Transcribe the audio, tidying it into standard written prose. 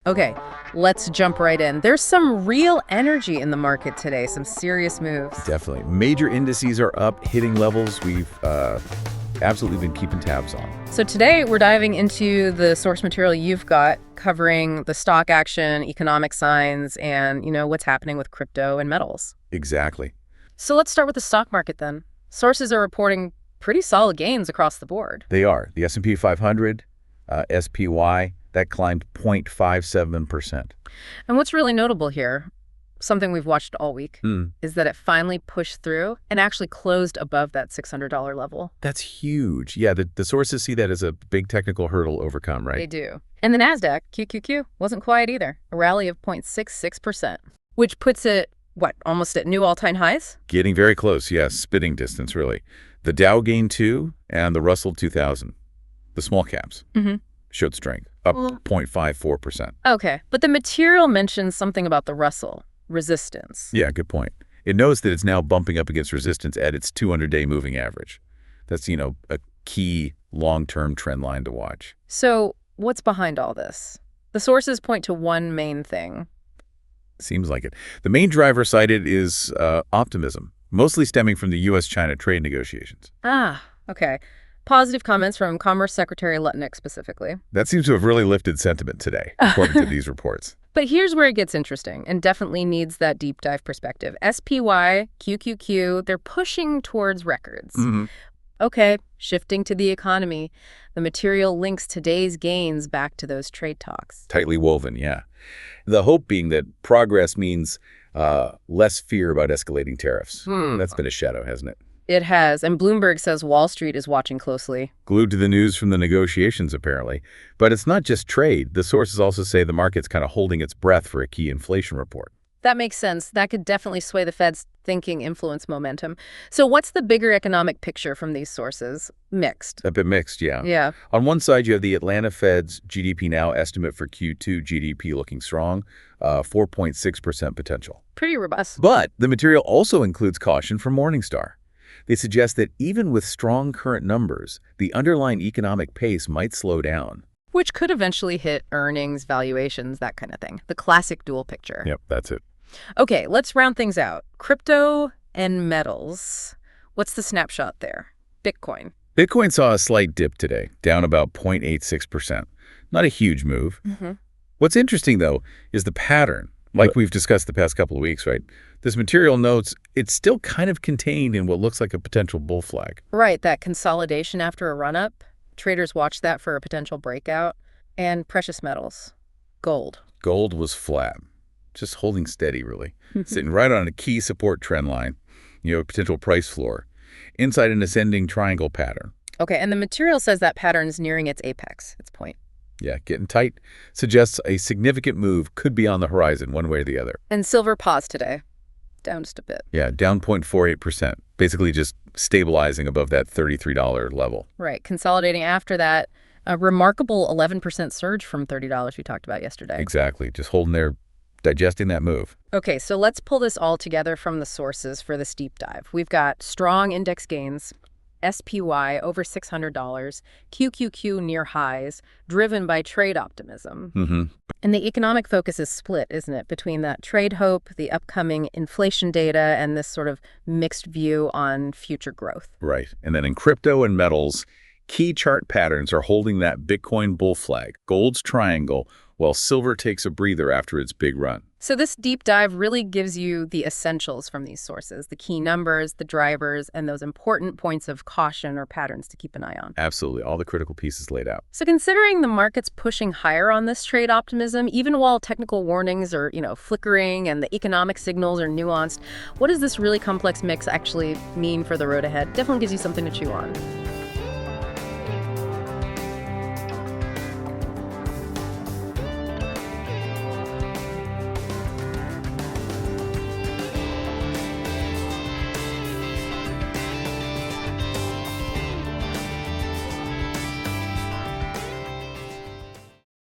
Okay, let's jump right in. There's some real energy in the market today, some serious moves. Definitely. Major indices are up, hitting levels we've absolutely been keeping tabs on. So today we're diving into the source material you've got, covering the stock action, economic signs, and, what's happening with crypto and metals. Exactly. So let's start with the stock market then. Sources are reporting pretty solid gains across the board. They are. The S&P 500, SPY, that climbed 0.57%. And what's really notable here, something we've watched all week, is that it finally pushed through and actually closed above that $600 level. That's huge. Yeah, the sources see that as a big technical hurdle overcome, right? They do. And the NASDAQ, QQQ, wasn't quiet either. A rally of 0.66%, which puts it, almost at new all-time highs? Getting very close, yes. Spitting distance, really. The Dow gained 2, and the Russell 2000, the small caps, showed strength, up 0.54%. Okay, but the material mentions something about the Russell, resistance. Yeah, good point. It knows that it's now bumping up against resistance at its 200-day moving average. That's, a key long-term trend line to watch. So what's behind all this? The sources point to one main thing. Seems like it. The main driver cited is optimism, mostly stemming from the U.S.-China trade negotiations. Ah, okay. Positive comments from Commerce Secretary Lutnick specifically. That seems to have really lifted sentiment today, according to these reports. But here's where it gets interesting and definitely needs that deep dive perspective. SPY, QQQ, they're pushing towards records. Okay, shifting to the economy. The material links today's gains back to those trade talks. Tightly woven, yeah. The hope being that progress means less fear about escalating tariffs. That's been a shadow, hasn't it? It has, and Bloomberg says Wall Street is watching closely. Glued to the news from the negotiations, apparently. But it's not just trade. The sources also say the market's kind of holding its breath for a key inflation report. That makes sense. That could definitely sway the Fed's thinking, influence momentum. So what's the bigger economic picture from these sources? Mixed. A bit mixed, yeah. Yeah. On one side, you have the Atlanta Fed's GDP Now estimate for Q2 GDP looking strong, 4.6% potential. Pretty robust. But the material also includes caution from Morningstar. They suggest that even with strong current numbers, the underlying economic pace might slow down. Which could eventually hit earnings, valuations, that kind of thing. The classic dual picture. Yep, that's it. Okay, let's round things out. Crypto and metals. What's the snapshot there? Bitcoin. Bitcoin saw a slight dip today, down about 0.86%. Not a huge move. What's interesting, though, is the pattern. Like we've discussed the past couple of weeks, right? This material notes it's still kind of contained in what looks like a potential bull flag. Right, that consolidation after a run-up. Traders watch that for a potential breakout. And precious metals. Gold. Gold was flat, just holding steady, really. Sitting right on a key support trend line, a potential price floor, inside an ascending triangle pattern. Okay, and the material says that pattern's nearing its apex, its point. Yeah, getting tight suggests a significant move could be on the horizon one way or the other. And silver paused today, down just a bit. Yeah, down 0.48%, basically just stabilizing above that $33 level. Right, consolidating after that, a remarkable 11% surge from $30 we talked about yesterday. Exactly, just holding there, digesting that move. Okay, so let's pull this all together from the sources for this deep dive. We've got strong index gains, SPY over $600, QQQ near highs, driven by trade optimism. And the economic focus is split, isn't it, between that trade hope, the upcoming inflation data, and this sort of mixed view on future growth. Right. And then in crypto and metals, key chart patterns are holding that Bitcoin bull flag, gold's triangle, while silver takes a breather after its big run. So this deep dive really gives you the essentials from these sources, the key numbers, the drivers, and those important points of caution or patterns to keep an eye on. Absolutely. All the critical pieces laid out. So considering the market's pushing higher on this trade optimism, even while technical warnings are, flickering and the economic signals are nuanced, what does this really complex mix actually mean for the road ahead? Definitely gives you something to chew on.